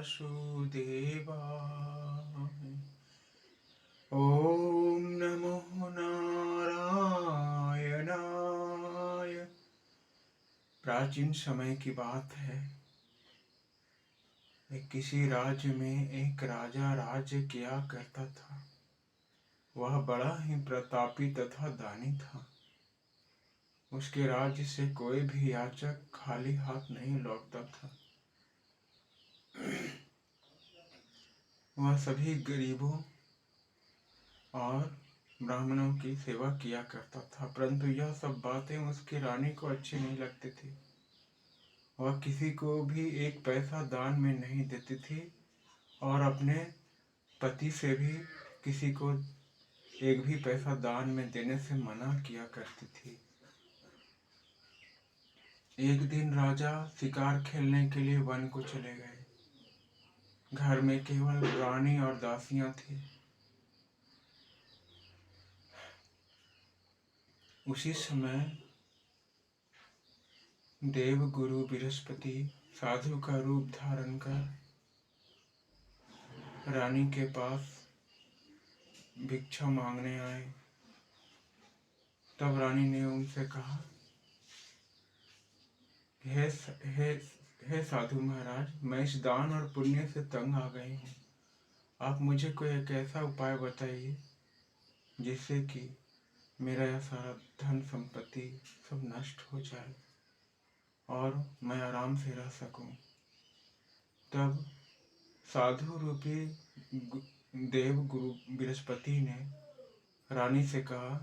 वासुदेवाय। ओम नमो नारायणाय। प्राचीन समय की बात है, किसी राज्य में एक राजा राज्य किया करता था। वह बड़ा ही प्रतापी तथा दानी था। उसके राज्य से कोई भी याचक खाली हाथ नहीं लौटता था। वह सभी गरीबों और ब्राह्मणों की सेवा किया करता था, परंतु यह सब बातें उसकी रानी को अच्छी नहीं लगती थी। वह किसी को भी एक पैसा दान में नहीं देती थी और अपने पति से भी किसी को एक भी पैसा दान में देने से मना किया करती थी। एक दिन राजा शिकार खेलने के लिए वन को चले गए। घर में केवल रानी और दासियां थी। उसी समय देव गुरु बृहस्पति साधु का रूप धारण कर रानी के पास भिक्षा मांगने आए। तब रानी ने उनसे कहा, हे साधु महाराज, मैं इस दान और पुण्य से तंग आ गई हूँ। आप मुझे कोई एक ऐसा उपाय बताइए जिससे कि मेरा यह सारा धन संपत्ति सब नष्ट हो जाए और मैं आराम से रह सकूं। तब साधु रूपी देव गुरु बृहस्पति ने रानी से कहा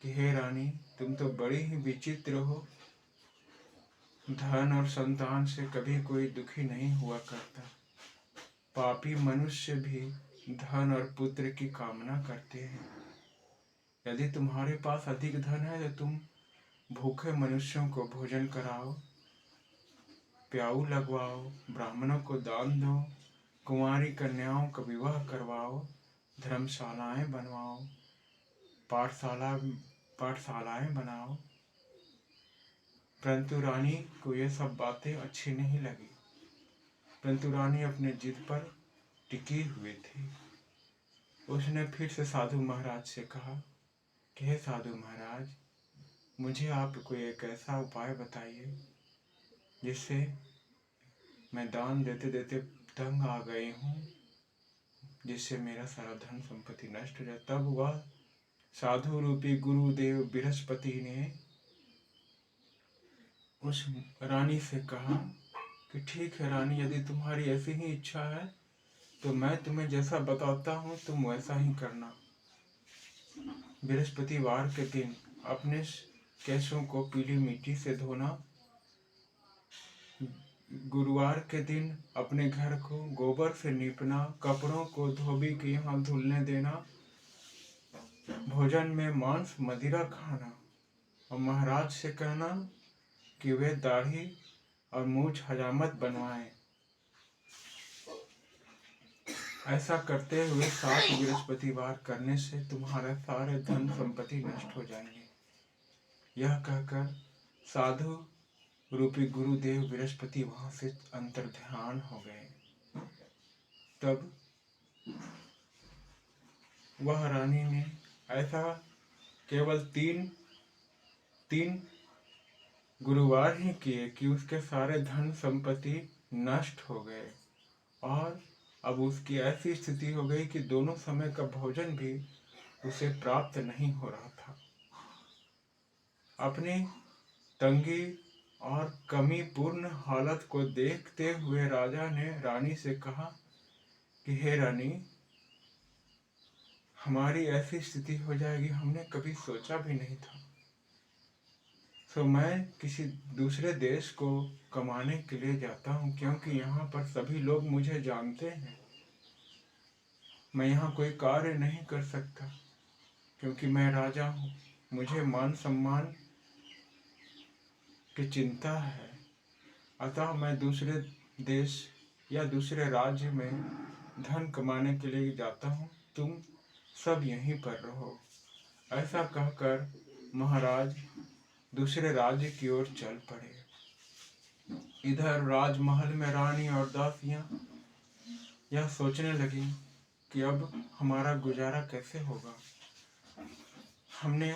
कि हे रानी, तुम तो बड़ी ही विचित्र हो। धन और संतान से कभी कोई दुखी नहीं हुआ करता। पापी मनुष्य भी धन और पुत्र की कामना करते हैं। यदि तुम्हारे पास अधिक धन है तो तुम भूखे मनुष्यों को भोजन कराओ, प्याऊ लगवाओ, ब्राह्मणों को दान दो, कुंवारी कन्याओं का विवाह करवाओ, धर्मशालाएं बनवाओ, पाठशालाएं बनाओ। परंतु रानी को ये सब बातें अच्छी नहीं लगी। परंतु रानी अपने जिद पर टिकी हुई थी। उसने फिर से साधु महाराज से कहा कि हे साधु महाराज, मुझे आप कोई एक ऐसा उपाय बताइए जिससे मैं दान देते देते तंग आ गई हूँ, जिससे मेरा सारा धन संपत्ति नष्ट हो जाए। तब वह साधु रूपी गुरुदेव बृहस्पति ने उस रानी से कहा कि ठीक है रानी, यदि तुम्हारी ऐसी ही इच्छा है तो मैं तुम्हें जैसा बताता हूँ तुम वैसा ही करना। बृहस्पतिवार के दिन अपने केशों को पीली मिट्टी से धोना, गुरुवार के दिन अपने घर को गोबर से लीपना, कपड़ों को धोबी के यहाँ धुलने देना, भोजन में मांस मदिरा खाना और महाराज से कहना कि वे दाढ़ी और मूछ हजामत बनवाएं। ऐसा करते हुए 7 बृहस्पतिवार करने से तुम्हारे सारे धन संपत्ति नष्ट हो जाएंगे। यह कहकर साधु रूपी गुरुदेव बृहस्पति वहां से अंतर्ध्यान हो गए। तब वह रानी ने ऐसा केवल तीन गुरुवार ही किए कि उसके सारे धन संपत्ति नष्ट हो गए और अब उसकी ऐसी स्थिति हो गई कि दोनों समय का भोजन भी उसे प्राप्त नहीं हो रहा था। अपनी तंगी और कमी पूर्ण हालत को देखते हुए राजा ने रानी से कहा कि हे रानी, हमारी ऐसी स्थिति हो जाएगी हमने कभी सोचा भी नहीं था। तो मैं किसी दूसरे देश को कमाने के लिए जाता हूँ, क्योंकि यहाँ पर सभी लोग मुझे जानते हैं। मैं यहाँ कोई कार्य नहीं कर सकता क्योंकि मैं राजा हूँ। मुझे मान सम्मान की चिंता है। अतः मैं दूसरे देश या दूसरे राज्य में धन कमाने के लिए जाता हूँ, तुम सब यहीं पर रहो। ऐसा कहकर महाराज दूसरे राज्य की ओर चल पड़े। इधर राजमहल में रानी और दासियां यह सोचने लगी कि अब हमारा गुजारा कैसे होगा। हमने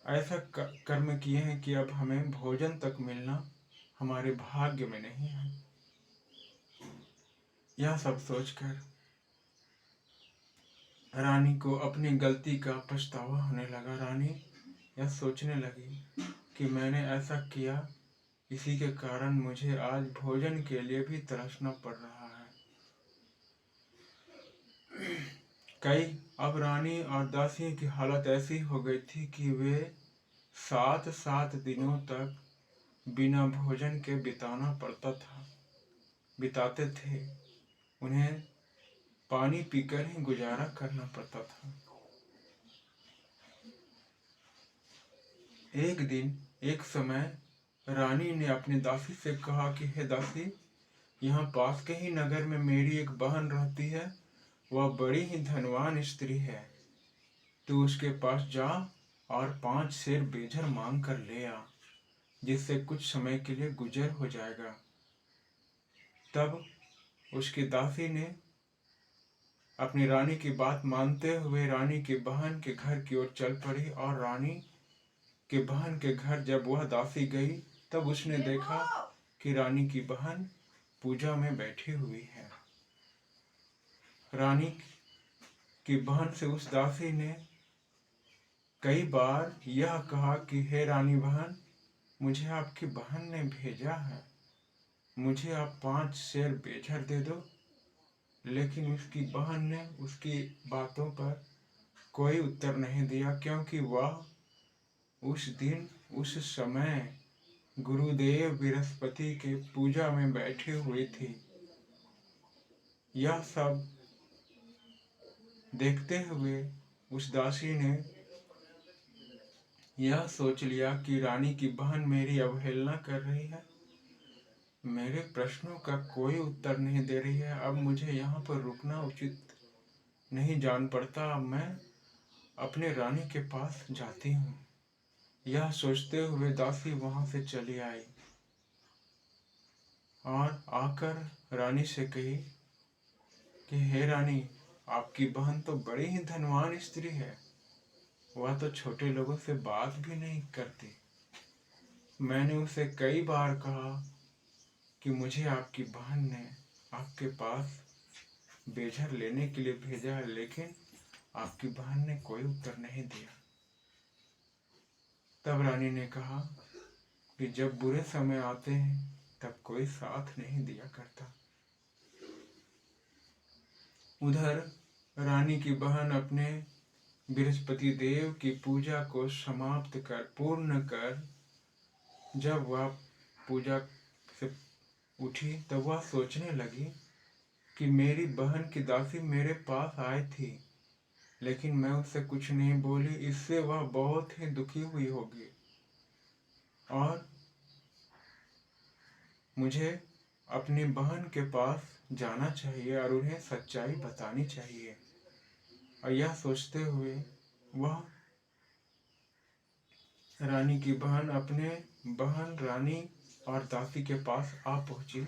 ऐसा कर्म किए हैं कि अब हमें भोजन तक मिलना हमारे भाग्य में नहीं है। यह सब सोचकर रानी को अपनी गलती का पछतावा होने लगा। रानी यह सोचने लगी कि मैंने ऐसा किया, इसी के कारण मुझे आज भोजन के लिए भी तरसना पड़ रहा है। अब रानी और दासियों की हालत ऐसी हो गई थी कि वे 7 दिनों तक बिना भोजन के बिताते थे। उन्हें पानी पीकर ही गुजारा करना पड़ता था। एक समय रानी ने अपनी दासी से कहा कि हे दासी, यहाँ पास के ही नगर में मेरी एक बहन रहती है। वह बड़ी ही धनवान स्त्री है। तू उसके पास जा और 5 सेर बेझर मांग कर ले आ, जिससे कुछ समय के लिए गुजर हो जाएगा। तब उसकी दासी ने अपनी रानी की बात मानते हुए रानी की बहन के घर की ओर चल पड़ी। और रानी के बहन के घर जब वह दासी गई, तब उसने देखा कि रानी की बहन पूजा में बैठी हुई है। रानी की बहन से उस दासी ने कई बार यह कहा कि हे रानी बहन, मुझे आपकी बहन ने भेजा है, मुझे आप 5 सेर बेझर दे दो। लेकिन उसकी बहन ने उसकी बातों पर कोई उत्तर नहीं दिया, क्योंकि वह उस दिन उस समय गुरुदेव बृहस्पति के पूजा में बैठी हुई थी। यह सब देखते हुए उस दासी ने यह सोच लिया कि रानी की बहन मेरी अवहेलना कर रही है, मेरे प्रश्नों का कोई उत्तर नहीं दे रही है। अब मुझे यहाँ पर रुकना उचित नहीं जान पड़ता। अब मैं अपने रानी के पास जाती हूँ। यह सोचते हुए दासी वहां से चली आई और आकर रानी से कही कि हे रानी, आपकी बहन तो बड़ी ही धनवान स्त्री है। वह तो छोटे लोगों से बात भी नहीं करती। मैंने उसे कई बार कहा कि मुझे आपकी बहन ने आपके पास बेझर लेने के लिए भेजा है, लेकिन आपकी बहन ने कोई उत्तर नहीं दिया। तब रानी ने कहा कि जब बुरे समय आते हैं तब कोई साथ नहीं दिया करता। उधर रानी की बहन अपने बृहस्पति देव की पूजा को समाप्त कर पूर्ण कर जब वह पूजा से उठी, तब वह सोचने लगी कि मेरी बहन की दासी मेरे पास आई थी, लेकिन मैं उससे कुछ नहीं बोली। इससे वह बहुत ही दुखी हुई होगी और मुझे अपनी बहन के पास जाना चाहिए और उन्हें सच्चाई बतानी चाहिए। और यह सोचते हुए वह रानी की बहन अपने बहन रानी और दासी के पास आ पहुंची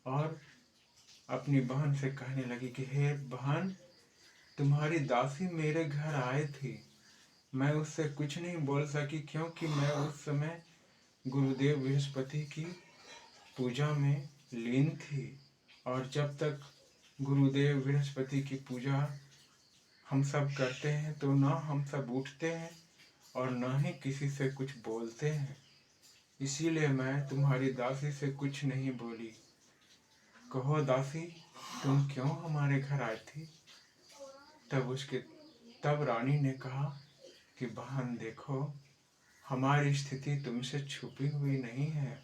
और अपनी बहन से कहने लगी कि हे बहन, तुम्हारी दासी मेरे घर आई थी। मैं उससे कुछ नहीं बोल सकी, क्योंकि मैं उस समय गुरुदेव बृहस्पति की पूजा में लीन थी। और जब तक गुरुदेव बृहस्पति की पूजा हम सब करते हैं तो ना हम सब उठते हैं और ना ही किसी से कुछ बोलते हैं। इसीलिए मैं तुम्हारी दासी से कुछ नहीं बोली। कहो दासी, तुम क्यों हमारे घर आई थी? तब रानी ने कहा कि बहन देखो, हमारी स्थिति तुमसे छुपी हुई नहीं है।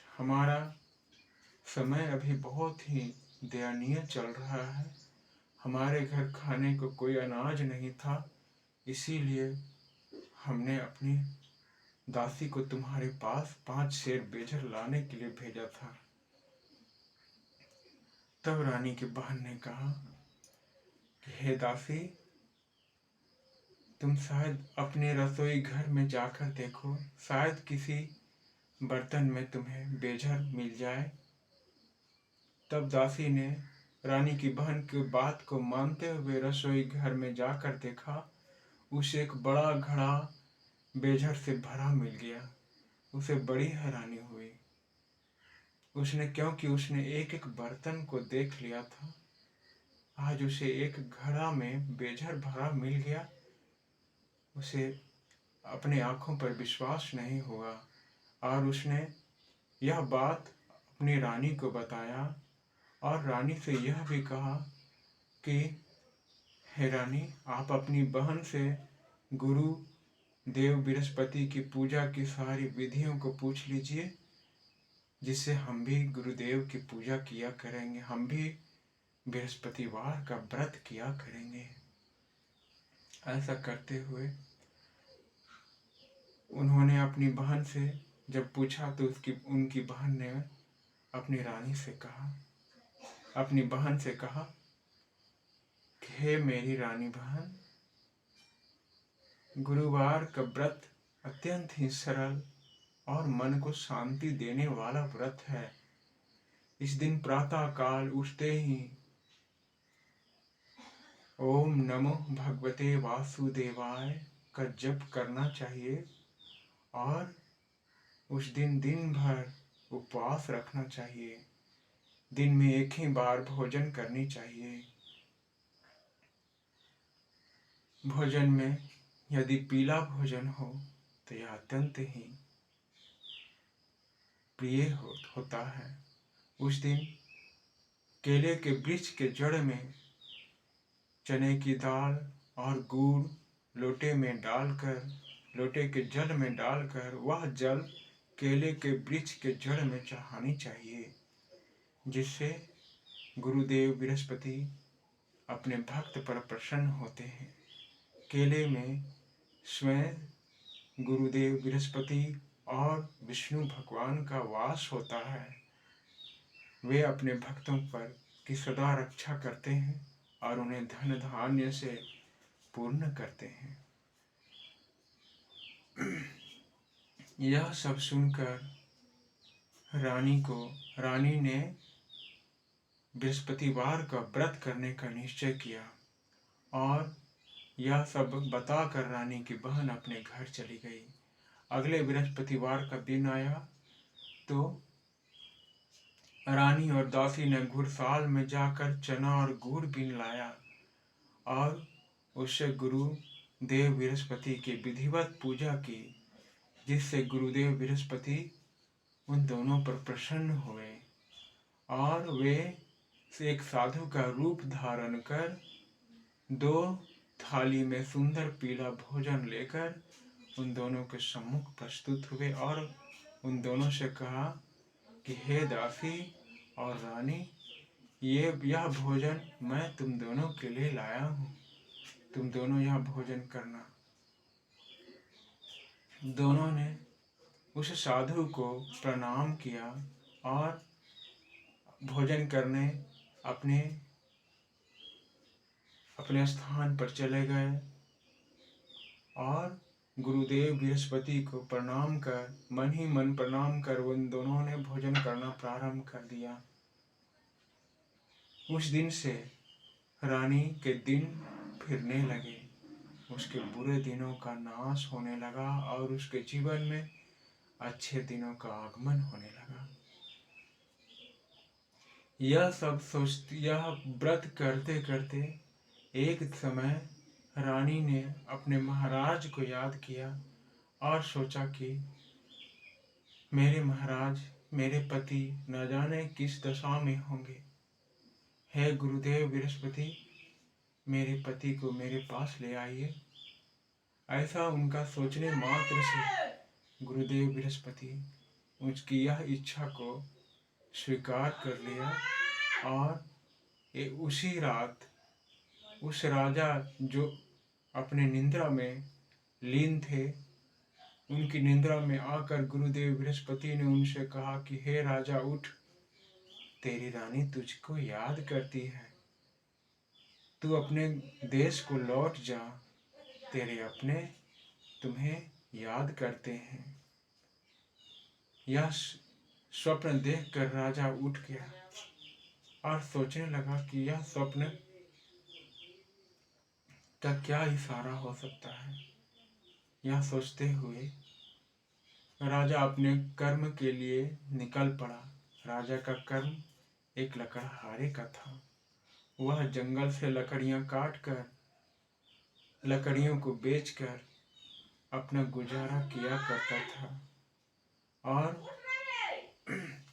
हमारा समय अभी बहुत ही दयनीय चल रहा है। हमारे घर खाने को कोई अनाज नहीं था, इसीलिए हमने अपनी दासी को तुम्हारे पास 5 सेर बेझर लाने के लिए भेजा था। तब रानी की बहन ने कहा कि हे दासी, तुम शायद अपने रसोई घर में जाकर देखो, शायद किसी बर्तन में तुम्हें बेझर मिल जाए। तब दासी ने रानी की बहन की बात को मानते हुए रसोई घर में जाकर देखा, उसे एक बड़ा घड़ा बेझर से भरा मिल गया। उसे बड़ी हैरानी हुई। क्योंकि उसने एक एक बर्तन को देख लिया था, आज उसे एक घड़ा में बेझर भरा मिल गया। उसे अपने आंखों पर विश्वास नहीं हुआ और उसने यह बात अपनी रानी को बताया और रानी से यह भी कहा कि हे रानी, आप अपनी बहन से गुरु देव बृहस्पति की पूजा की सारी विधियों को पूछ लीजिए, जिससे हम भी गुरुदेव की पूजा किया करेंगे, हम भी बृहस्पतिवार का व्रत किया करेंगे। ऐसा करते हुए उन्होंने अपनी बहन से जब पूछा तो उनकी बहन ने अपनी बहन से कहा कि हे मेरी रानी बहन, गुरुवार का व्रत अत्यंत ही सरल और मन को शांति देने वाला व्रत है। इस दिन प्रातः काल उठते ही ओम नमो भगवते वासुदेवाय का जप करना चाहिए और उस दिन दिन भर उपवास रखना चाहिए। दिन में एक ही बार भोजन करनी चाहिए। भोजन में यदि पीला भोजन हो तो यह अत्यंत ही प्रिय होता है। उस दिन केले के वृक्ष के जड़ में चने की दाल और गुड़ लोटे के जल में डालकर वह जल केले के वृक्ष के जड़ में चढ़ानी चाहिए, जिससे गुरुदेव बृहस्पति अपने भक्त पर प्रसन्न होते हैं। केले में स्वयं गुरुदेव बृहस्पति और विष्णु भगवान का वास होता है। वे अपने भक्तों पर की सदा रक्षा करते हैं और उन्हें धन धान्य से पूर्ण करते हैं। यह सब सुनकर रानी ने बृहस्पतिवार का व्रत करने का निश्चय किया और यह सब बताकर रानी की बहन अपने घर चली गई। अगले बृहस्पतिवार का दिन आया तो रानी और दासी ने घुड़साल में जाकर चना और गुड़ बीन लाया और उससे गुरु देव बृहस्पति की विधिवत पूजा की, जिससे गुरुदेव बृहस्पति उन दोनों पर प्रसन्न हुए और वे एक साधु का रूप धारण कर 2 थाली में सुंदर पीला भोजन लेकर उन दोनों के सम्मुख प्रस्तुत हुए और उन दोनों से कहा कि हे दासी और रानी, यह भोजन मैं तुम दोनों के लिए लाया हूँ, तुम दोनों यह भोजन करना। दोनों ने उस साधु को प्रणाम किया और भोजन करने अपने स्थान पर चले गए और गुरुदेव बृहस्पति को प्रणाम कर मन ही मन प्रणाम कर उन दोनों ने भोजन करना प्रारंभ कर दिया। उस दिन से रानी के दिन फिरने लगे, उसके बुरे दिनों का नाश होने लगा और उसके जीवन में अच्छे दिनों का आगमन होने लगा। यह व्रत करते करते एक समय रानी ने अपने महाराज को याद किया और सोचा कि मेरे महाराज, मेरे पति न जाने किस दशा में होंगे। हे गुरुदेव बृहस्पति, मेरे पति को मेरे पास ले आइए। ऐसा उनका सोचने मात्र से गुरुदेव बृहस्पति उसकी यह इच्छा को स्वीकार कर लिया और उसी रात उस राजा जो अपने निंद्रा में लीन थे, उनकी निंद्रा में आकर गुरुदेव बृहस्पति ने उनसे कहा कि हे राजा, उठ, तेरी रानी तुझको याद करती है, तू अपने देश को लौट जा, तेरे अपने तुम्हें याद करते हैं। यह स्वप्न देखकर राजा उठ गया और सोचने लगा कि यह स्वप्न का क्या इशारा हो सकता है। यह सोचते हुए राजा अपने कर्म के लिए निकल पड़ा। राजा का कर्म एक लकड़हारे का था। वह जंगल से लकड़ियां काट कर, लकड़ियों को बेचकर अपना गुजारा किया करता था। और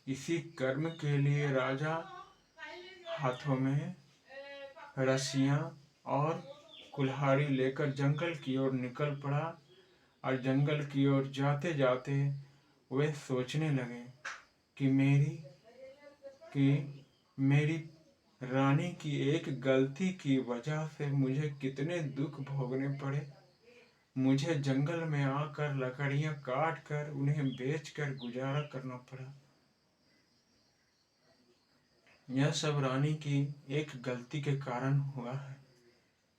इसी कर्म के लिए राजा हाथों में रस्सियां और कुल्हाड़ी लेकर जंगल की ओर निकल पड़ा। और जंगल की ओर जाते जाते वे सोचने लगे कि मेरी रानी की एक गलती की वजह से मुझे कितने दुख भोगने पड़े। मुझे जंगल में आकर लकड़ियां काट कर उन्हें बेचकर गुजारा करना पड़ा। यह सब रानी की एक गलती के कारण हुआ है।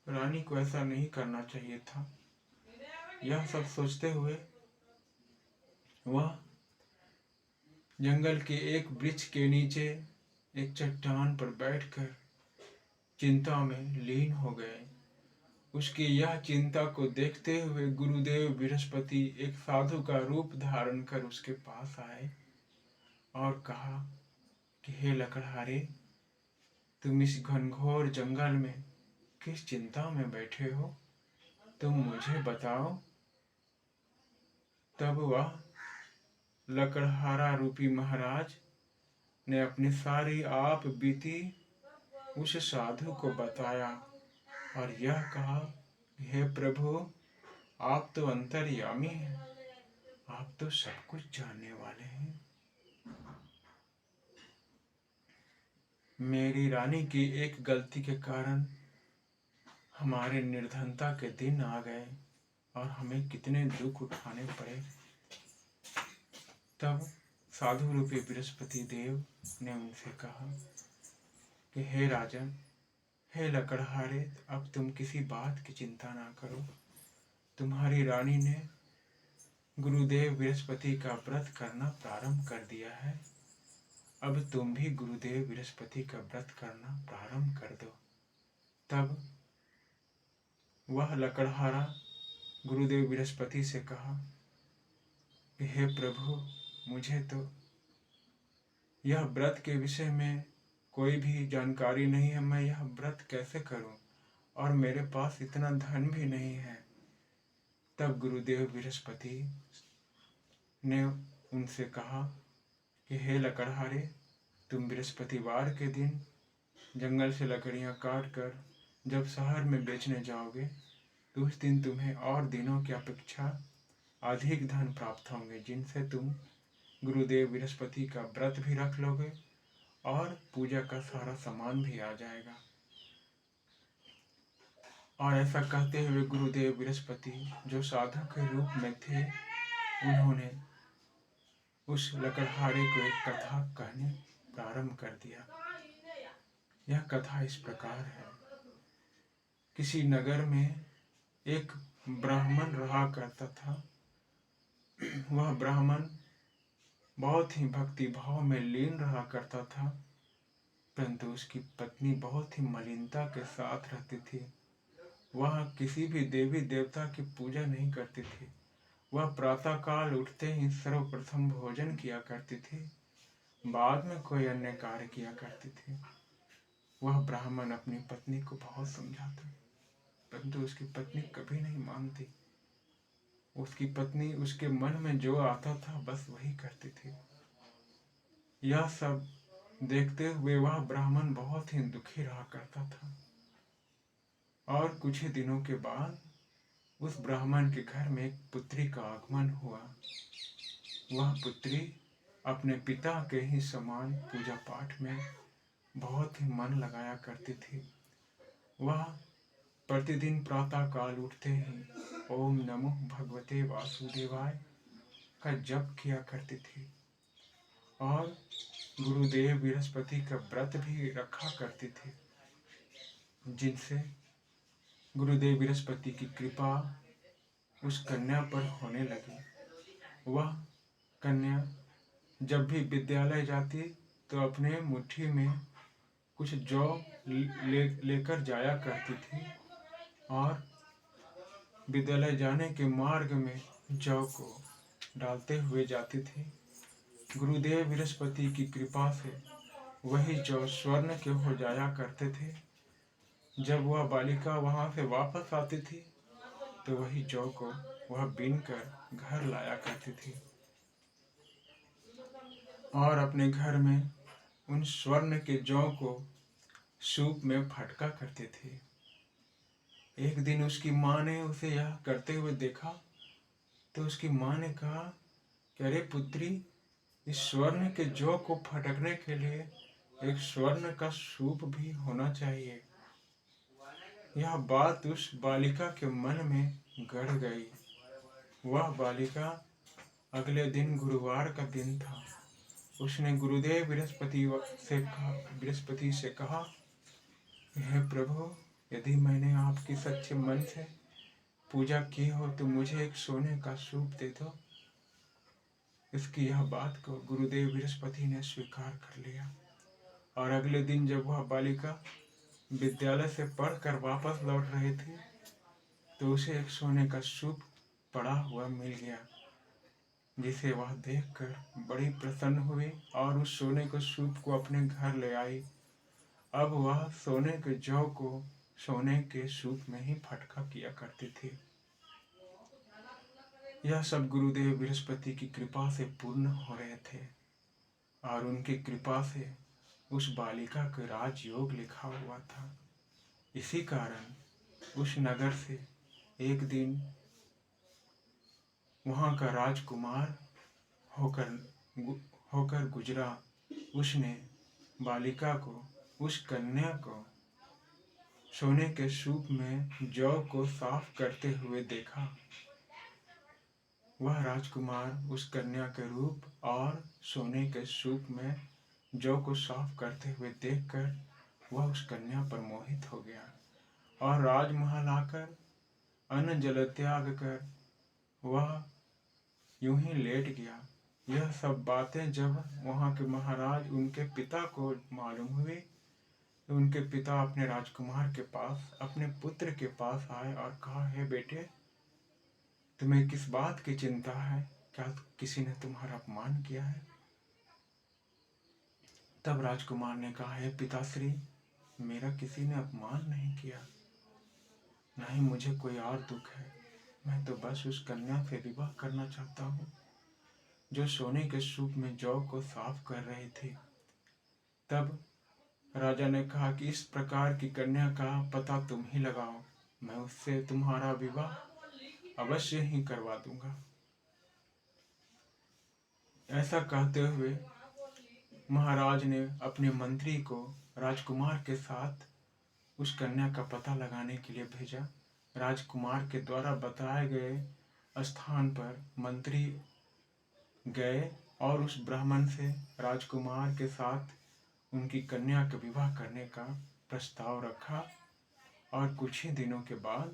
रानी को ऐसा नहीं करना चाहिए था। यह सब सोचते हुए वह जंगल के एक वृक्ष के नीचे एक चट्टान पर बैठकर चिंता में लीन हो गए। उसकी यह चिंता को देखते हुए गुरुदेव बृहस्पति एक साधु का रूप धारण कर उसके पास आए और कहा कि हे लकड़हारे, तुम इस घनघोर जंगल में किस चिंता में बैठे हो, तुम मुझे बताओ। तब वह लकड़हारा रूपी महाराज ने अपनी सारी आप बीती उस साधु को बताया और यह कहा, हे प्रभु, आप तो अंतर्यामी हैं, आप तो सब कुछ जानने वाले हैं। मेरी रानी की एक गलती के कारण हमारे निर्धनता के दिन आ गए और हमें कितने दुख उठाने पड़े। तब साधु रूपी बृहस्पति देव ने उनसे कहा कि हे राजन, हे लकड़हारे, अब तुम किसी बात की चिंता ना करो। तुम्हारी रानी ने गुरुदेव बृहस्पति का व्रत करना प्रारंभ कर दिया है। अब तुम भी गुरुदेव बृहस्पति का व्रत करना प्रारंभ कर दो। तब वह लकड़हारा गुरुदेव बृहस्पति से कहा कि हे प्रभु, मुझे तो यह व्रत के विषय में कोई भी जानकारी नहीं है। मैं यह व्रत कैसे करूं, और मेरे पास इतना धन भी नहीं है। तब गुरुदेव बृहस्पति ने उनसे कहा कि हे लकड़हारे, तुम बृहस्पतिवार के दिन जंगल से लकड़ियां काट कर जब शहर में बेचने जाओगे तो उस दिन तुम्हें और दिनों की अपेक्षा अधिक धन प्राप्त होंगे, जिनसे तुम गुरुदेव बृहस्पति का व्रत भी रख लोगे और पूजा का सारा सामान भी आ जाएगा। और ऐसा कहते हुए गुरुदेव बृहस्पति, जो साधु के रूप में थे, उन्होंने उस लकड़हारे को एक कथा कहने प्रारंभ कर दिया। यह कथा इस प्रकार है। किसी नगर में एक ब्राह्मण रहा करता था। वह ब्राह्मण बहुत ही भक्ति भाव में लीन रहा करता था, परंतु उसकी पत्नी बहुत ही मलिनता के साथ रहती थी। वह किसी भी देवी देवता की पूजा नहीं करती थी। वह प्रातः काल उठते ही सर्वप्रथम भोजन किया करती थी, बाद में कोई अन्य कार्य किया करती थी। वह ब्राह्मण अपनी पत्नी को बहुत समझाता, परंतु उसकी पत्नी कभी नहीं मानती। उसकी पत्नी उसके मन में जो आता था बस वही करती थी। यह सब देखते हुए वह ब्राह्मण बहुत ही दुखी रहा करता था। और कुछ ही दिनों के बाद उस ब्राह्मण के घर में एक पुत्री का आगमन हुआ। वह पुत्री अपने पिता के ही समान पूजा पाठ में बहुत ही मन लगाया करती थी। वह प्रतिदिन प्रातः काल उठते ही ओम नमो भगवते वासुदेवाय का जप किया करती थी और गुरुदेव बृहस्पति का व्रत भी रखा करती थी, जिनसे गुरुदेव बृहस्पति की कृपा उस कन्या पर होने लगी। वह कन्या जब भी विद्यालय जाती तो अपने मुट्ठी में कुछ जौ लेकर जाया करती थी और विद्यालय जाने के मार्ग में जौ को डालते हुए जाती थी। गुरुदेव बृहस्पति की कृपा से वही जौ स्वर्ण के हो जाया करते थे। जब वह बालिका वहां से वापस आती थी तो वही जौ को वह बीन कर घर लाया करती थी और अपने घर में उन स्वर्ण के जौ को सूप में फटका करती थी। एक दिन उसकी माँ ने उसे यह करते हुए देखा तो उसकी माँ ने कहा कि अरे पुत्री, इस स्वर्ण के जौ को फटकने के लिए एक स्वर्ण का सूप भी होना चाहिए। यह बात उस बालिका के मन में गड़ गई। वह बालिका अगले दिन गुरुवार का दिन था। उसने गुरुदेव बृहस्पति से कहा, हे प्रभु, यदि मैंने आपकी सच्चे मन से पूजा की हो तो मुझे एक सोने का सूप दे दो। इसकी यह बात को गुरुदेव बृहस्पति ने स्वीकार कर लिया और अगले दिन जब वह बालिका विद्यालय से पढ़कर वापस लौट रही थी तो उसे एक सोने का सूप पड़ा हुआ मिल गया, जिसे वह देखकर बड़ी प्रसन्न हुई और उस सोने के सूप को अपने घर ले आई। अब वह सोने के जौ को सोने के सूप में ही फटका किया करती थी। यह सब गुरुदेव बृहस्पति की कृपा से पूर्ण हो रहे थे और उनकी कृपा से उस बालिका का राजयोग लिखा हुआ था। इसी कारण उस नगर से एक दिन वहां का राजकुमार होकर गुजरा। उसने बालिका को, उस कन्या को सोने के सूप में जौ को साफ करते हुए देखा। वह राजकुमार उस कन्या के रूप और सोने के सूप में जौ को साफ करते हुए देखकर वह उस कन्या पर मोहित हो गया और राजमहल आकर अन्न जल त्याग कर वह यूं ही लेट गया। यह सब बातें जब वहां के महाराज उनके पिता को मालूम हुई तो उनके पिता अपने राजकुमार के पास, अपने पुत्र के पास आए और कहा, हे बेटे, तुम्हें किस बात की चिंता है? क्या किसी ने तुम्हारा अपमान किया है? तब राजकुमार ने कहा, हे पिताश्री, मेरा किसी ने अपमान नहीं किया, न ही मुझे कोई और दुख है। मैं तो बस उस कन्या से विवाह करना चाहता हूँ जो सोने के सूप में जौ को साफ कर रही थी। तब राजा ने कहा कि इस प्रकार की कन्या का पता तुम ही लगाओ, मैं उससे तुम्हारा विवाह अवश्य ही करवा दूंगा। ऐसा कहते हुए महाराज ने अपने मंत्री को राजकुमार के साथ उस कन्या का पता लगाने के लिए भेजा। राजकुमार के द्वारा बताए गए स्थान पर मंत्री गए और उस ब्राह्मण से राजकुमार के साथ उनकी कन्या का विवाह करने का प्रस्ताव रखा और कुछ ही दिनों के बाद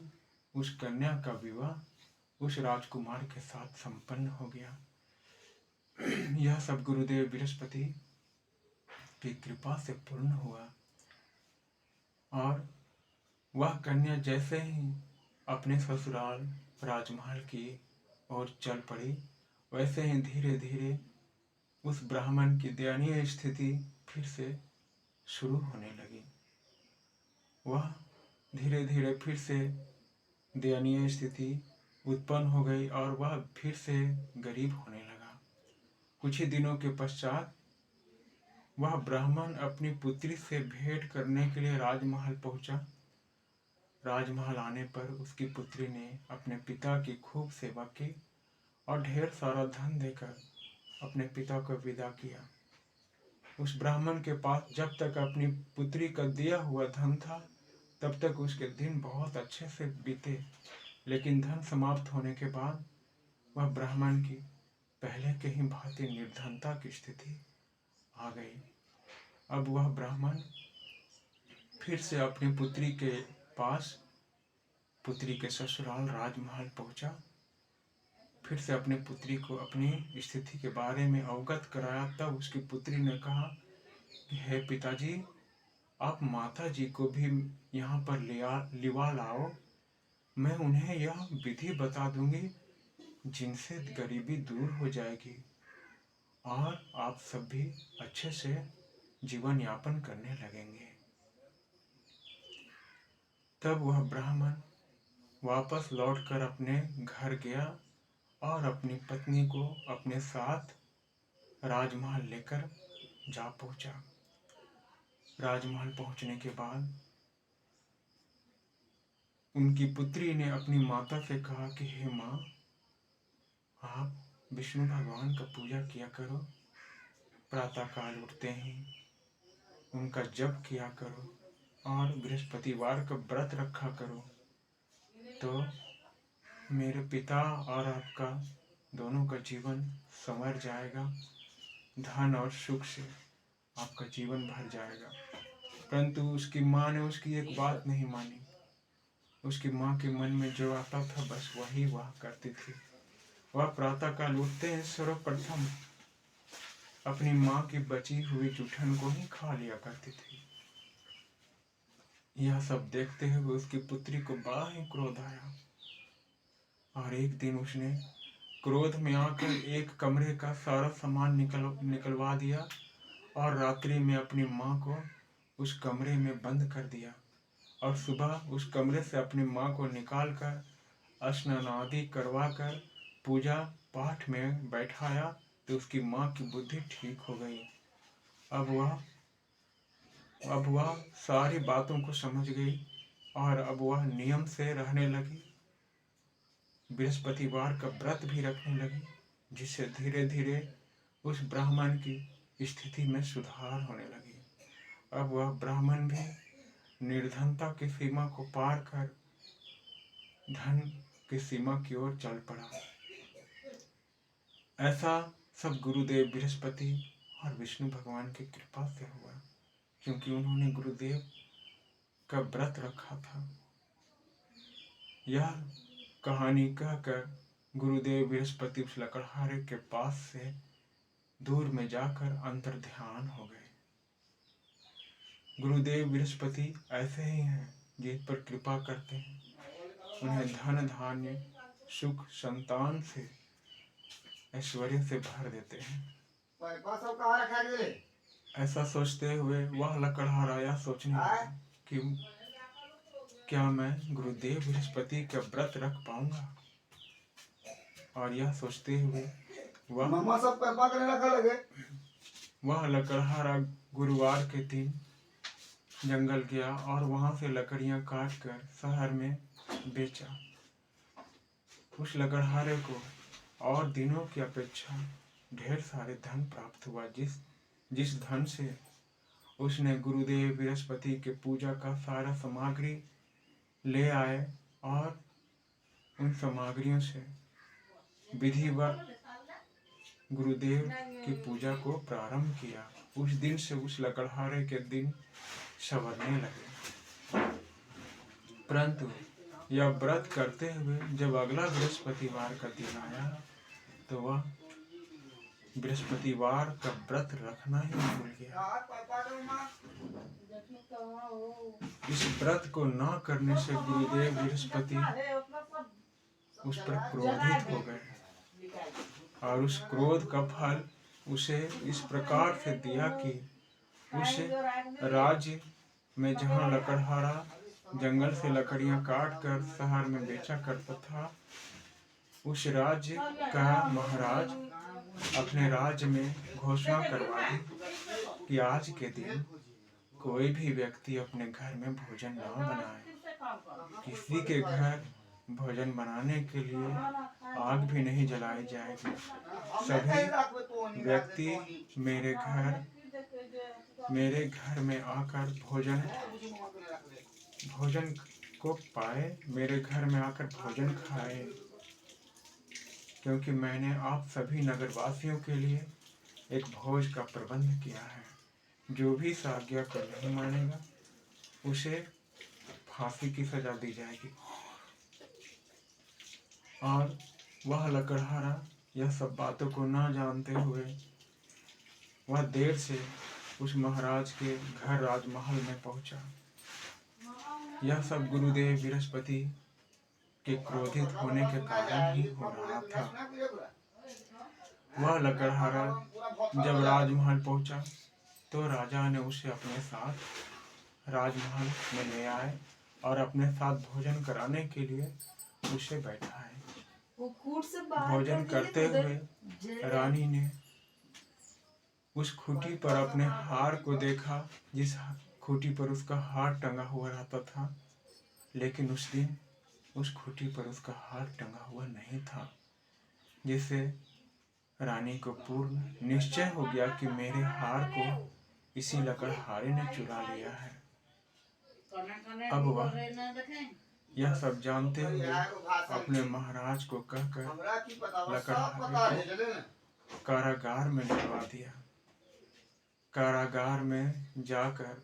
उस कन्या का विवाह उस राजकुमार के साथ संपन्न हो गया। यह सब गुरुदेव बृहस्पति की कृपा से पूर्ण हुआ और वह कन्या जैसे ही अपने ससुराल राजमहल की ओर चल पड़ी, वैसे ही धीरे धीरे उस ब्राह्मण की दयनीय स्थिति फिर से शुरू होने लगी। वह धीरे धीरे फिर से दयनीय स्थिति उत्पन्न हो गई और वह फिर से गरीब होने लगा। कुछ ही दिनों के पश्चात वह ब्राह्मण अपनी पुत्री से भेंट करने के लिए राजमहल पहुंचा। राजमहल आने पर उसकी पुत्री ने अपने पिता की खूब सेवा की और ढेर सारा धन देकर अपने पिता को विदा किया। उस ब्राह्मण के पास जब तक अपनी पुत्री का दिया हुआ धन था तब तक उसके दिन बहुत अच्छे से बीते, लेकिन धन समाप्त होने के बाद वह ब्राह्मण की पहले के ही भांति निर्धनता की स्थिति आ गई। अब वह ब्राह्मण फिर से अपनी पुत्री के पास, पुत्री के ससुराल राजमहल पहुंचा। फिर से अपनी पुत्री को अपनी स्थिति के बारे में अवगत कराया। तब उसकी पुत्री ने कहा, हे पिताजी, आप माता जी को भी यहाँ पर लिवा लाओ। मैं उन्हें यह विधि बता दूंगी जिनसे गरीबी दूर हो जाएगी और आप सब भी अच्छे से जीवन यापन करने लगेंगे। तब वह ब्राह्मण वापस लौटकर अपने घर गया और अपनी पत्नी को अपने साथ राजमहल लेकर जा पहुंचा। राजमहल पहुंचने के बाद उनकी पुत्री ने अपनी माता से कहा कि हे माँ, आप विष्णु भगवान का पूजा किया करो, प्रातःकाल उठते ही उनका जप किया करो और बृहस्पतिवार का व्रत रखा करो, तो मेरे पिता और आपका दोनों का जीवन संवर जाएगा, धन और सुख से आपका जीवन भर जाएगा। परंतु उसकी माँ ने उसकी एक बात नहीं मानी। उसकी माँ के मन में जो आता था बस वही वह करती थी। वह प्रातःकाल उठते ही सर्वप्रथम अपनी माँ की बची हुई जूठन को ही खा लिया करती थी। यह सब देखते हुए उसकी पुत्री को बड़ा ही क्रोध आया और एक दिन उसने क्रोध में आकर एक कमरे का सारा सामान निकलवा दिया और रात्रि में अपनी माँ को उस कमरे में बंद कर दिया और सुबह उस कमरे से अपनी माँ को निकाल कर स्नान आदि करवा कर पूजा पाठ में बैठाया तो उसकी माँ की बुद्धि ठीक हो गई। अब वह सारी बातों को समझ गई और अब वह नियम से रहने लगी, बृहस्पतिवार का व्रत भी रखने लगी, जिससे धीरे धीरे उस ब्राह्मण की स्थिति में सुधार होने लगी। अब वह ब्राह्मण भी निर्धनता की सीमा को पार कर धन की सीमा की ओर चल पड़ा। ऐसा सब गुरुदेव बृहस्पति और विष्णु भगवान की कृपा से हुआ, क्योंकि उन्होंने गुरुदेव का व्रत रखा था। यह कहानी कहकर गुरुदेव बृहस्पति उस लकड़हारे के पास से दूर में जाकर अंतर ध्यान हो गए। गुरुदेव बृहस्पति ऐसे ही हैं जिस पर कृपा करते हैं उन्हें धन धान्य सुख संतान से ऐश्वर्य से भर देते हैं। ऐसा सोचते हुए वह लकड़हारा यह सोचने लगा कि क्या मैं गुरुदेव बृहस्पति का व्रत रख पाऊंगा, और यह सोचते हुए वह लकड़हारा गुरुवार के दिन जंगल गया और वहां से लकड़ियां काट कर शहर में बेचा। उस लकड़हारे को और दिनों की अपेक्षा ढेर सारे धन प्राप्त हुआ, जिस धन से उसने गुरुदेव बृहस्पति के पूजा का सारा सामग्री ले आए और उन सामग्रियों से विधिवत गुरुदेव की पूजा को प्रारंभ किया। उस दिन से उस लकड़हारे के दिन संवरने लगे। परंतु यह व्रत करते हुए जब अगला बृहस्पतिवार का दिन आया तो वह बृहस्पतिवार का व्रत रखना ही भूल गया। इस व्रत को न करने से गुरुदेव बृहस्पति उस पर क्रोधित हो गए और उस क्रोध का फल उसे इस प्रकार से दिया कि उस राज्य में जहाँ लकड़हारा जंगल से लकड़ियां काट कर शहर में बेचा करता था, उस राज्य का महाराज अपने राज्य में घोषणा करवा दी कि आज के दिन कोई भी व्यक्ति अपने घर में भोजन न बनाए। किसी के घर भोजन बनाने के लिए आग भी नहीं जलाई जाएगी। सभी व्यक्ति मेरे घर में आकर भोजन को पाए, मेरे घर में आकर भोजन खाए, क्योंकि मैंने आप सभी नगरवासियों के लिए एक भोज का प्रबंध किया है। जो भी इस आज्ञा को नहीं मानेगा उसे फांसी की सजा दी जाएगी। और वह लकड़हारा यह सब बातों को न जानते हुए वह देर से उस महाराज के घर राजमहल में पहुंचा। यह सब गुरुदेव बृहस्पति के क्रोधित होने के कारण ही हो रहा था। वह लकड़हारा जब राजमहल पहुंचा तो राजा ने उसे अपने साथ राजमहल में ले आए और अपने साथ भोजन कराने के लिए उसे बैठाए। भोजन करते हुए रानी ने उस खूंटी पर अपने हार को देखा, जिस खूंटी पर उसका हार टंगा हुआ रहता था, लेकिन उस दिन उस खूंटी पर उसका हार टंगा हुआ नहीं था, जिससे रानी को पूर्ण निश्चय हो गया कि मेरे हार को इसी लकड़हारे ने चुरा लिया है। अब वह यह सब जानते हुए अपने महाराज को कहकर लकड़हारे को कारागार में डलवा दिया। कारागार में जाकर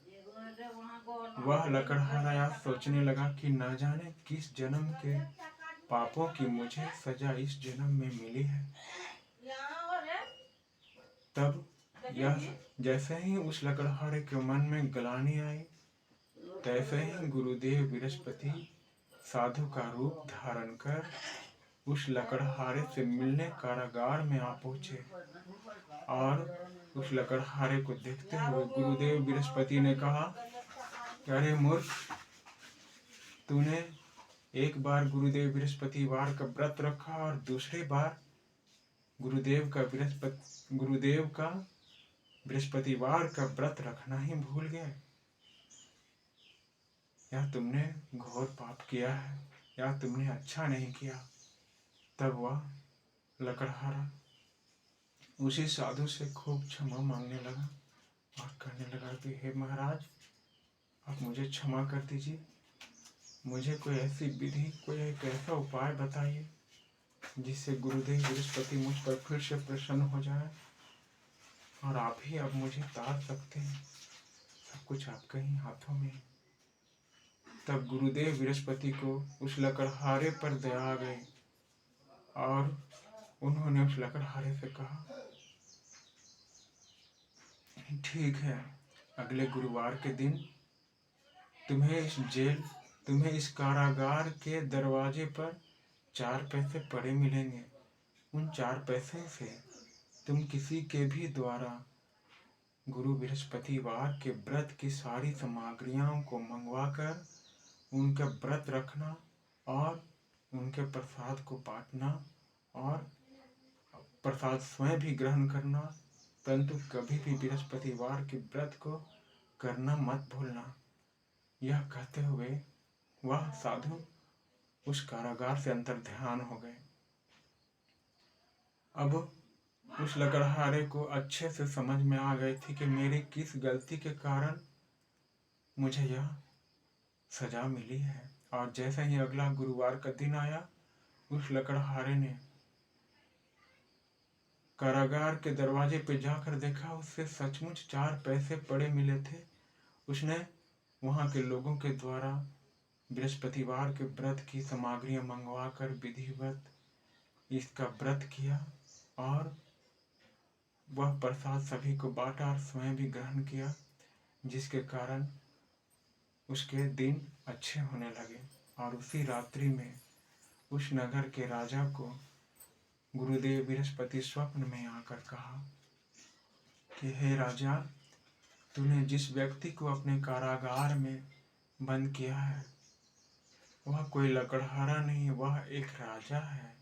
वह लकड़हारा यह सोचने लगा कि न जाने किस जन्म के पापों की मुझे सजा इस जन्म में मिली है। तब यह जैसे ही उस लकड़हारे के मन में ग्लानि आई, तैसे ही गुरुदेव बृहस्पति साधु का रूप धारण कर उस लकड़हारे से मिलने कारागार में आ पहुंचे। और उस लकड़हारे को देखते हुए गुरुदेव बृहस्पति ने कहा, अरे मूर्ख, तूने एक बार गुरुदेव बृहस्पतिवार का व्रत रखा और दूसरी बार गुरुदेव का बृहस्पतिवार का व्रत रखना ही भूल गए। यह तुमने घोर पाप किया है, यह तुमने अच्छा नहीं किया। तब वह लकड़हारा उसी साधु से खूब क्षमा मांगने लगा और कहने लगा कि हे महाराज, आप मुझे क्षमा कर दीजिए। मुझे कोई ऐसी विधि, कोई एक ऐसा उपाय बताइए जिससे गुरुदेव बृहस्पति मुझ पर फिर से प्रसन्न हो जाए और आप ही अब मुझे तार सकते हैं। सब कुछ आपके ही हाथों में। तब गुरुदेव बृहस्पति को उस लकड़हारे पर दया आ गई और उन्होंने उस लकड़हारे से कहा, ठीक है, अगले गुरुवार के दिन तुम्हें इस कारागार के दरवाजे पर 4 पैसे पड़े मिलेंगे। उन 4 पैसे से तुम किसी के भी द्वारा गुरु बृहस्पतिवार के व्रत की सारी सामग्रियों को मंगवाकर उनका व्रत रखना और उनके प्रसाद को बांटना और प्रसाद स्वयं भी ग्रहण करना, परंतु कभी भी बृहस्पतिवार के व्रत को करना मत भूलना। यह कहते हुए वह साधु उस कारागार से अंतर्ध्यान हो गए। अब उस लकड़हारे को अच्छे से समझ में आ गई थी कि मेरी किस गलती के कारण मुझे यह सजा मिली है। और जैसे ही अगला गुरुवार का दिन आया, उस लकड़हारे ने कारागार के दरवाजे पे जाकर देखा, उससे सचमुच 4 पैसे पड़े मिले थे। उसने वहां के लोगों के द्वारा बृहस्पतिवार के व्रत की सामग्रियां मंगवाकर विधिवत इसका व्रत किया और वह प्रसाद सभी को बांटा और स्वयं भी ग्रहण किया, जिसके कारण उसके दिन अच्छे होने लगे। और उसी रात्रि में उस नगर के राजा को गुरुदेव बृहस्पति स्वप्न में आकर कहा कि हे राजा, तूने जिस व्यक्ति को अपने कारागार में बंद किया है वह कोई लकड़हारा नहीं, वह एक राजा है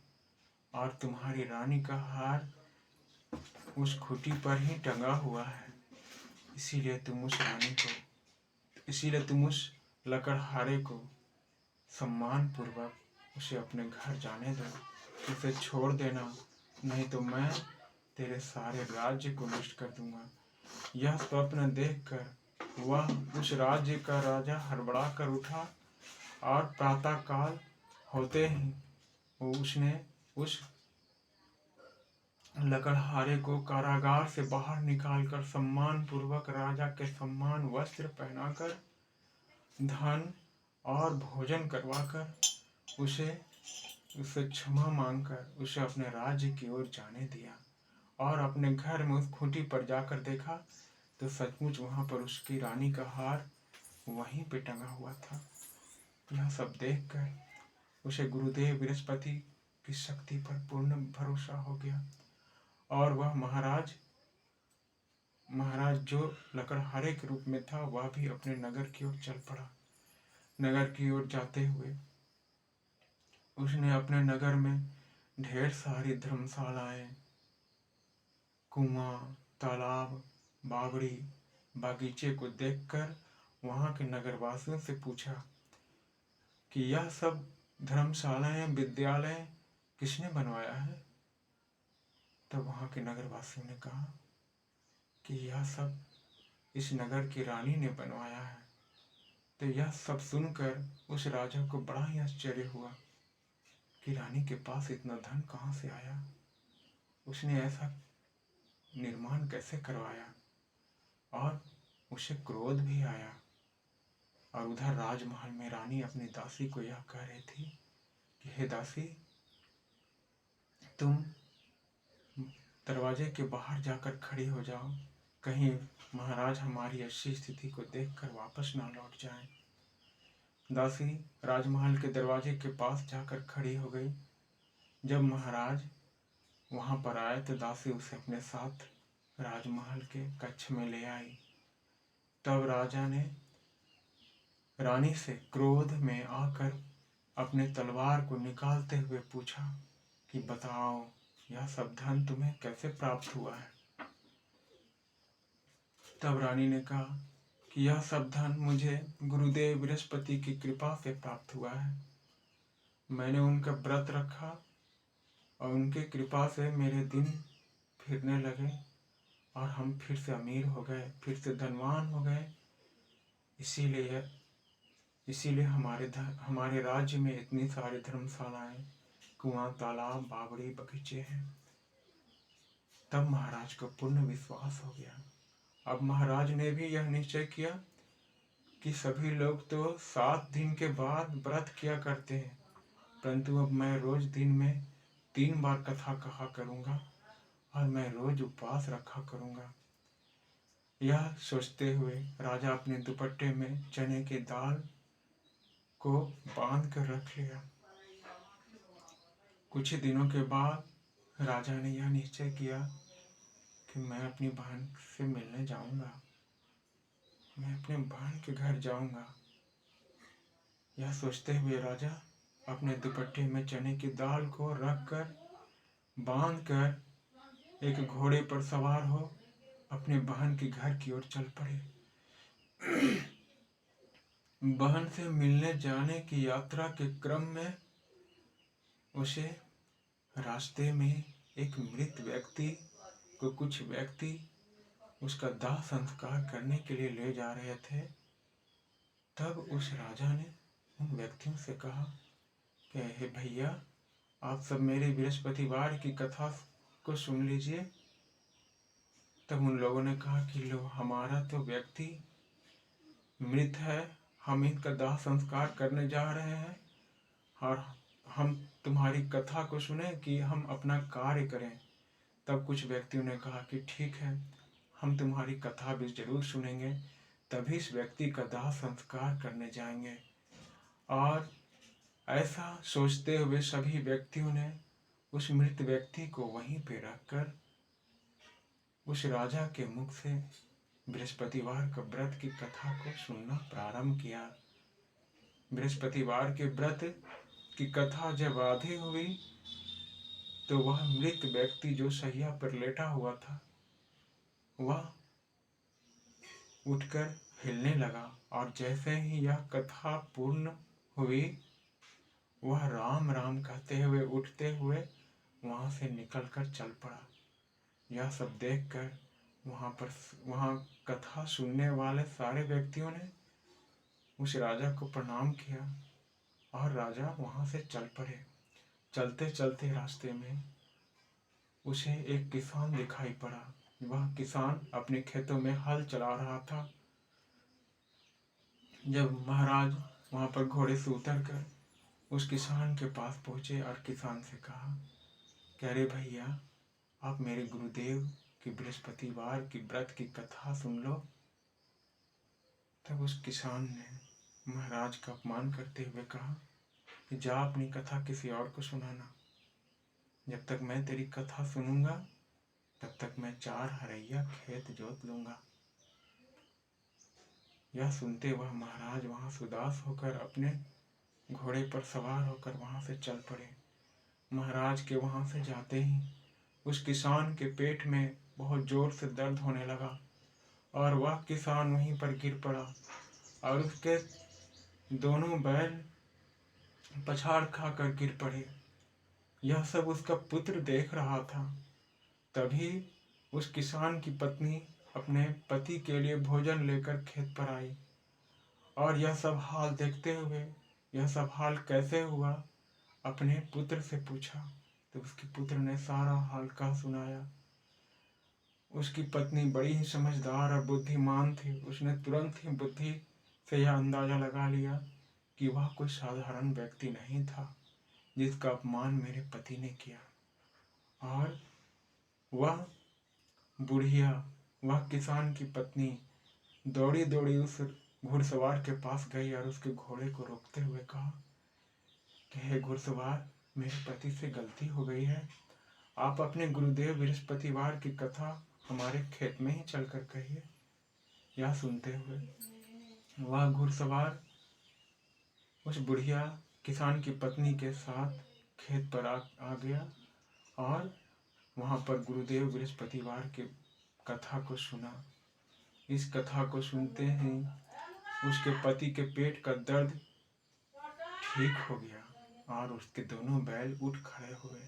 और तुम्हारी रानी का हार उस खूंटी पर ही टंगा हुआ है। इसीलिए तुम उस लकड़हारे को सम्मान पूर्वक उसे अपने घर जाने दो, उसे छोड़ देना, नहीं तो मैं तेरे सारे राज्य को नष्ट कर दूंगा। यह स्वप्न देखकर वह उस राज्य का राजा हड़बड़ा कर उठा और प्रातः काल होते ही उसने उस लकड़हारे को कारागार से बाहर निकालकर सम्मान पूर्वक राजा के सम्मान वस्त्र पहनाकर धन और भोजन करवाकर उसे क्षमा मांगकर उसे अपने राज्य की ओर जाने दिया। और अपने घर में उस खूंटी पर जाकर देखा तो सचमुच वहाँ पर उसकी रानी का हार वहीं पे टंगा हुआ था। यह सब देखकर उसे गुरुदेव बृहस्पति की शक्ति पर पूर्ण भरोसा हो गया और वह महाराज जो लकड़हारे के रूप में था वह भी अपने नगर की ओर चल पड़ा। नगर की ओर जाते हुए उसने अपने नगर में ढेर सारी धर्मशालाएं, कुआं, तालाब, बावड़ी, बागीचे को देखकर वहां के नगरवासियों से पूछा कि यह सब धर्मशालाएं, विद्यालय किसने बनवाया है? तब वहां के नगरवासियों ने कहा कि यह सब इस नगर की रानी ने बनवाया है। तो यह सब सुनकर उस राजा को बड़ा ही आश्चर्य हुआ कि रानी के पास इतना धन कहाँ से आया, उसने ऐसा निर्माण कैसे करवाया। और उसे क्रोध भी आया। और उधर राजमहल में रानी अपनी दासी को यह कह रही थी कि हे दासी, तुम दरवाजे के बाहर जाकर खड़ी हो जाओ, कहीं महाराज हमारी ऐसी स्थिति को देखकर वापस ना लौट जाएं। दासी राजमहल के दरवाजे के पास जाकर खड़ी हो गई। जब महाराज वहां पर आए तो दासी उसे अपने साथ राजमहल के कक्ष में ले आई। तब राजा ने रानी से क्रोध में आकर अपने तलवार को निकालते हुए पूछा कि बताओ, यह सब धन तुम्हें कैसे प्राप्त हुआ है? तब रानी ने कहा कि यह सब धन मुझे गुरुदेव बृहस्पति की कृपा से प्राप्त हुआ है। मैंने उनका व्रत रखा और उनकी कृपा से मेरे दिन फिरने लगे और हम फिर से अमीर हो गए, फिर से धनवान हो गए। इसीलिए हमारे राज्य में इतनी सारी धर्मशालाएं, कुआं, तालाब, बावड़ी, बगीचे हैं। तब महाराज को पूर्ण विश्वास हो गया। अब महाराज ने भी यह निश्चय किया कि सभी लोग तो 7 दिन के बाद व्रत किया करते हैं, परंतु अब मैं रोज दिन में 3 बार कथा कहा करूंगा और मैं रोज उपवास रखा करूंगा। यह सोचते हुए राजा अपने दुपट्टे में चने की दाल को बांध कर रख लिया। कुछ ही दिनों के बाद राजा ने यह निश्चय किया कि मैं अपनी बहन से मिलने जाऊंगा, मैं अपने बहन के घर जाऊंगा। यह सोचते हुए राजा अपने दुपट्टे में चने की दाल को रखकर बांधकर एक घोड़े पर सवार हो अपने बहन के घर की ओर चल पड़े। बहन से मिलने जाने की यात्रा के क्रम में उसे रास्ते में एक मृत व्यक्ति को कुछ व्यक्ति उसका दाह संस्कार करने के लिए ले जा रहे थे। तब उस राजा ने उन व्यक्तियों से कहा कि हे भैया, आप सब मेरे बृहस्पतिवार की कथा को सुन लीजिए। तब उन लोगों ने कहा कि लो, हमारा तो व्यक्ति मृत है, हम इनका दाह संस्कार करने जा रहे हैं और हम तुम्हारी कथा को सुने कि हम अपना कार्य करें। तब कुछ व्यक्तियों ने कहा कि ठीक है, हम तुम्हारी कथा भी जरूर सुनेंगे, तभी इस व्यक्ति का दाह संस्कार करने जाएंगे। और ऐसा सोचते हुए सभी व्यक्तियों ने उस मृत व्यक्ति को वहीं पे रखकर उस राजा के मुख से बृहस्पतिवार का व्रत की कथा को सुनना प्रारंभ किया। बृहस्पतिवार के व्रत की कथा जब आधी हुई तो वह मृत व्यक्ति जो शैया पर लेटा हुआ था वह उठकर हिलने लगा और जैसे ही यह कथा पूर्ण हुई वह राम राम कहते हुए उठते हुए वहां से निकलकर चल पड़ा। यह सब देखकर वहां कथा सुनने वाले सारे व्यक्तियों ने उस राजा को प्रणाम किया और राजा वहां से चल पड़े। चलते चलते रास्ते में उसे एक किसान दिखाई पड़ा। वह किसान अपने खेतों में हल चला रहा था। जब महाराज वहां पर घोड़े से उतरकर उस किसान के पास पहुंचे और किसान से कहा कि अरे भैया, आप मेरे गुरुदेव कि बृहस्पतिवार की व्रत की कथा सुन लो। तब उस किसान ने महाराज का अपमान करते हुए कहा कि जा अपनी कथा किसी और को सुनाना, जब तक मैं तेरी कथा सुनूंगा तब तक मैं 4 हरैया खेत जोत लूंगा। यह सुनते वह महाराज वहां से उदास होकर अपने घोड़े पर सवार होकर वहां से चल पड़े। महाराज के वहां से जाते ही उस किसान के पेट में बहुत जोर से दर्द होने लगा और वह किसान वहीं पर गिर पड़ा और उसके दोनों बैल पछाड़ खाकर गिर पड़े। यह सब उसका पुत्र देख रहा था। तभी उस किसान की पत्नी अपने पति के लिए भोजन लेकर खेत पर आई और यह सब हाल देखते हुए यह सब हाल कैसे हुआ अपने पुत्र से पूछा। तो उसके पुत्र ने सारा हाल कह सुनाया। उसकी पत्नी बड़ी ही समझदार और बुद्धिमान थी। उसने तुरंत ही बुद्धि से यह अंदाजा लगा लिया कि वह कोई साधारण व्यक्ति नहीं था जिसका अपमान मेरे पति ने किया। और वह बुढ़िया, वह किसान की पत्नी दौड़ी दौड़ी उस घुड़सवार के पास गई और उसके घोड़े को रोकते हुए कहा कि हे घुड़सवार, मेरे पति से गलती हो गई है। आप अपने गुरुदेव बृहस्पतिवार की कथा हमारे खेत में ही चलकर कहिए। यह सुनते हुए वह घुड़सवार उस बुढ़िया किसान की पत्नी के साथ खेत पर आ गया और वहां पर गुरुदेव बृहस्पतिवार की कथा को सुना। इस कथा को सुनते ही उसके पति के पेट का दर्द ठीक हो गया और उसके दोनों बैल उठ खड़े हुए।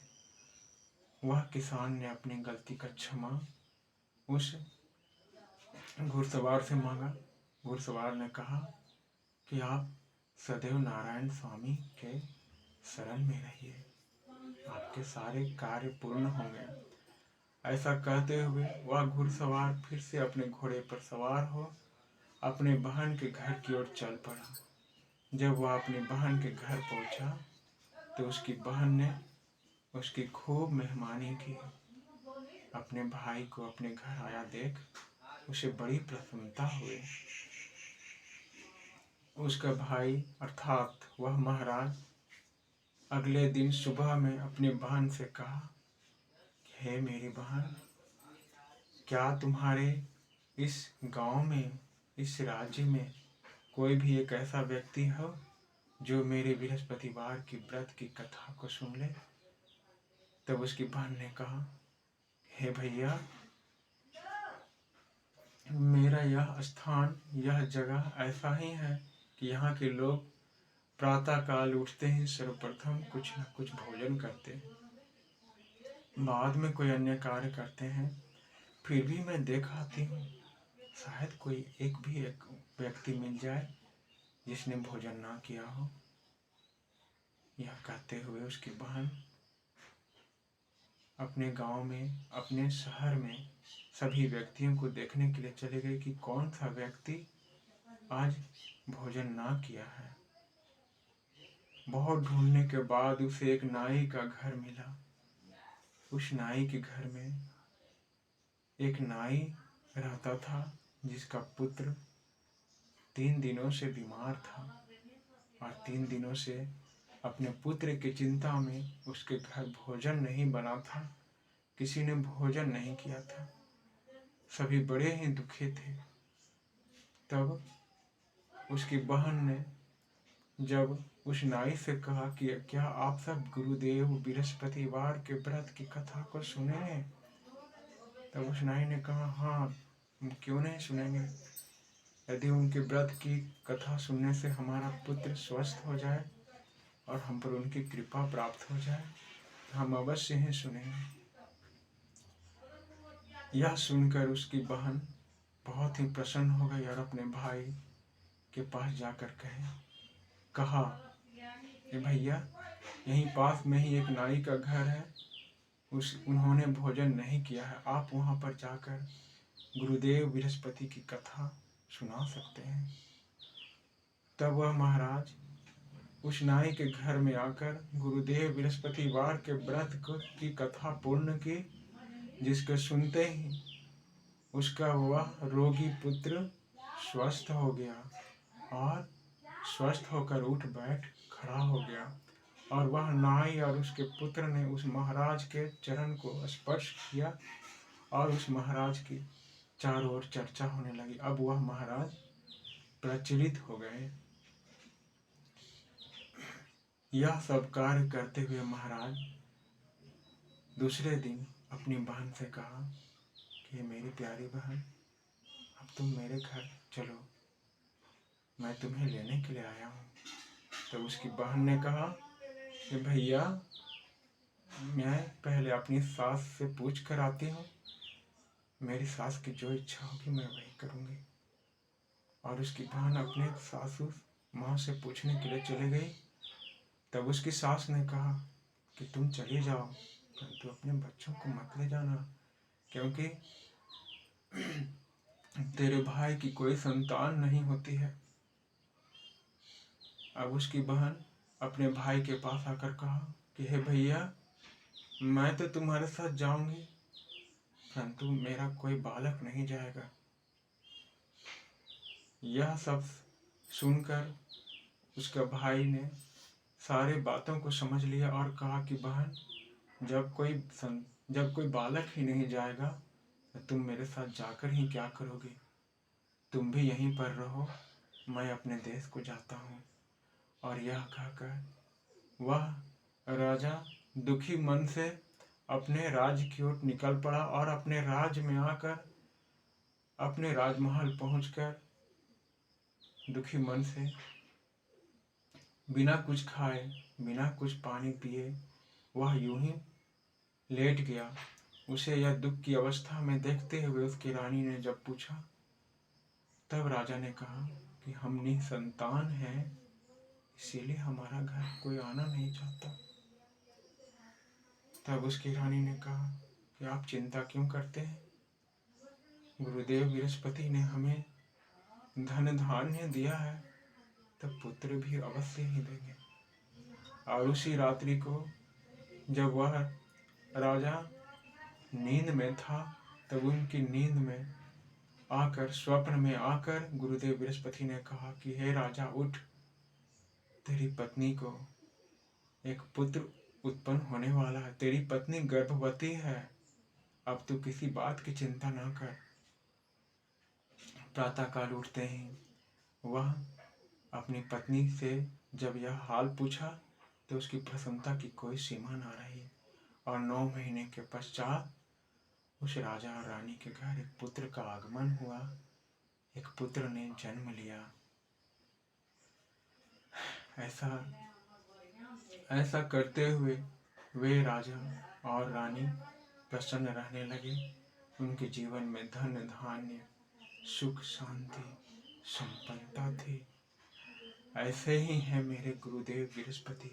वह किसान ने अपनी गलती का क्षमा उस घुड़सवार से मांगा। घुड़सवार ने कहा कि आप सदैव नारायण स्वामी के शरण में रहिए, आपके सारे कार्य पूर्ण होंगे। ऐसा कहते हुए वह घुड़सवार फिर से अपने घोड़े पर सवार हो अपने बहन के घर की ओर चल पड़ा। जब वह अपनी बहन के घर पहुंचा तो उसकी बहन ने उसकी खूब मेहमानी की। अपने भाई को अपने घर आया देख उसे बड़ी प्रसन्नता हुई। उसका भाई अर्थात वह महाराज अगले दिन सुबह में अपनी बहन से कहा, हे मेरी बहन, क्या तुम्हारे इस गांव में, इस राज्य में कोई भी एक ऐसा व्यक्ति हो जो मेरे बृहस्पतिवार की व्रत की कथा को सुन ले? तब उसकी बहन ने कहा, हे भैया, मेरा यह स्थान, यह जगह ऐसा ही है कि यहाँ के लोग प्रातः काल उठते ही सर्वप्रथम कुछ न कुछ भोजन करते हैं, बाद में कोई अन्य कार्य करते हैं। फिर भी मैं देख आती हूँ, शायद कोई एक व्यक्ति मिल जाए जिसने भोजन ना किया हो। यह कहते हुए उसकी बहन अपने गांव में, अपने शहर में सभी व्यक्तियों को देखने के लिए चले गए कि कौन सा व्यक्ति आज भोजन ना किया है। बहुत ढूंढने के बाद उसे एक नाई का घर मिला। उस नाई के घर में एक नाई रहता था जिसका पुत्र 3 दिनों से बीमार था और 3 दिनों से अपने पुत्र की चिंता में उसके घर भोजन नहीं बना था, किसी ने भोजन नहीं किया था, सभी बड़े ही दुखी थे। तब उसकी बहन ने जब उस नाई से कहा कि क्या आप सब गुरुदेव बृहस्पतिवार के व्रत की कथा को सुने हैं? तब उस नाई ने कहा, हाँ, हम क्यों नहीं सुनेंगे। यदि उनके व्रत की कथा सुनने से हमारा पुत्र स्वस्थ हो जाए और हम पर उनकी कृपा प्राप्त हो जाए तो हम अवश्य ही सुनेंगे। यह सुनकर उसकी बहन बहुत ही प्रसन्न हो गई और अपने भाई के पास जाकर कहा कि भैया, यहीं पास में ही एक नाई का घर है, उन्होंने भोजन नहीं किया है, आप वहां पर जाकर गुरुदेव बृहस्पति की कथा सुना सकते हैं। तब वह महाराज उस नाई के घर में आकर गुरुदेव बृहस्पतिवार के व्रत की कथा पूर्ण की जिसके सुनते ही उसका वह रोगी पुत्र स्वस्थ हो गया और स्वस्थ होकर उठ बैठ खड़ा हो गया। और वह नाई और उसके पुत्र ने उस महाराज के चरण को स्पर्श किया और उस महाराज की चारों ओर चर्चा होने लगी। अब वह महाराज प्रचलित हो गए। यह सब कार्य करते हुए महाराज दूसरे दिन अपनी बहन से कहा कि मेरी प्यारी बहन, अब तुम मेरे घर चलो, मैं तुम्हें लेने के लिए आया हूँ। तो उसकी बहन ने कहा कि भैया, मैं पहले अपनी सास से पूछ कर आती हूँ, मेरी सास की जो इच्छा होगी मैं वही करूँगी। और उसकी बहन अपने सासू माँ से पूछने के लिए चली गई। तब उसकी सास ने कहा कि तुम चले जाओ, परंतु अपने बच्चों को मत ले जाना, क्योंकि तेरे भाई की कोई संतान नहीं होती है। अब उसकी बहन अपने भाई के पास आकर कहा कि हे भैया, मैं तो तुम्हारे साथ जाऊंगी, परंतु मेरा कोई बालक नहीं जाएगा। यह सब सुनकर उसका भाई ने सारे बातों को समझ लिया और कहा कि बहन, जब कोई बालक ही नहीं जाएगा तो तुम मेरे साथ जाकर ही क्या करोगे? तुम भी यहीं पर रहो, मैं अपने देश को जाता हूँ। और यह कहकर वह राजा दुखी मन से अपने राज्य की ओर निकल पड़ा और अपने राज्य में आकर अपने राजमहल पहुंचकर दुखी मन से बिना कुछ खाए, बिना कुछ पानी पिए वह यूं ही लेट गया। उसे यह दुख की अवस्था में देखते हुए उसकी रानी ने जब पूछा, तब राजा ने कहा कि हम निसंतान हैं, इसीलिए हमारा घर कोई आना नहीं चाहता। तब उसकी रानी ने कहा कि आप चिंता क्यों करते हैं? गुरुदेव बृहस्पति ने हमें धन धान्य दिया है, तब पुत्र भी अवश्य ही देंगे। और उसी रात्रि को जब वह राजा नींद में था, तब उनकी नींद में आकर, स्वप्न में आकर गुरुदेव बृहस्पति ने कहा कि हे राजा, उठ, तेरी पत्नी को एक पुत्र उत्पन्न होने वाला है, तेरी पत्नी गर्भवती है, अब तू किसी बात की चिंता ना कर। प्रातःकाल उठते ही वह अपनी पत्नी से जब यह हाल पूछा तो उसकी प्रसन्नता की कोई सीमा ना रही। और 9 महीने के पश्चात उस राजा और रानी के घर एक पुत्र का आगमन हुआ, एक पुत्र ने जन्म लिया। ऐसा करते हुए वे राजा और रानी प्रसन्न रहने लगे। उनके जीवन में धन धान्य, सुख शांति, संपन्नता थी। ऐसे ही है मेरे गुरुदेव बृहस्पति।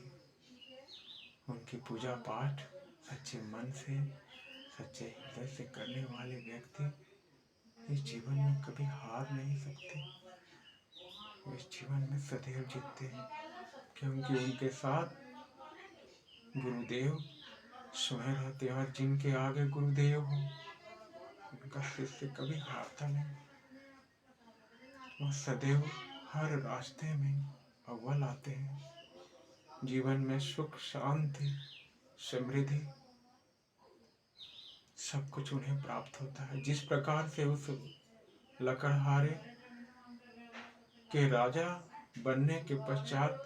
उनकी पूजा पाठ सच्चे मन से, सच्चे हृदय से करने वाले व्यक्ति इस जीवन में कभी हार नहीं सकते। इस जीवन में सदैव जीतते हैं, क्योंकि उनके साथ गुरुदेव स्वयं रहते हैं। और जिनके आगे गुरुदेव हो, उनका शिष्य कभी हारता नहीं। वह सदैव हर रास्ते में अव्वल आते हैं। जीवन में सुख शांति समृद्धि सब कुछ उन्हें प्राप्त होता है। जिस प्रकार से उस लकड़हारे के राजा बनने के पश्चात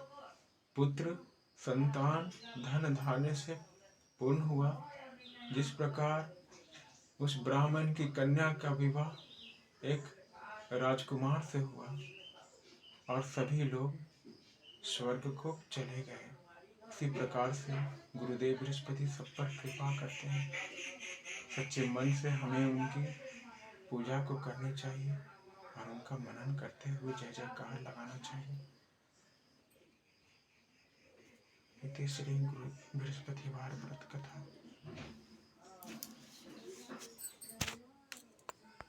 पुत्र संतान धन धान्य से पूर्ण हुआ, जिस प्रकार उस ब्राह्मण की कन्या का विवाह एक राजकुमार से हुआ और सभी लोग स्वर्ग को चले गए, इसी प्रकार से गुरुदेव बृहस्पति सब पर कृपा करते हैं। सच्चे मन से हमें उनकी पूजा को करनी चाहिए और उनका मनन करते हुए जय जयकार लगाना चाहिए। इति श्री गुरु बृहस्पतिवार व्रत कथा।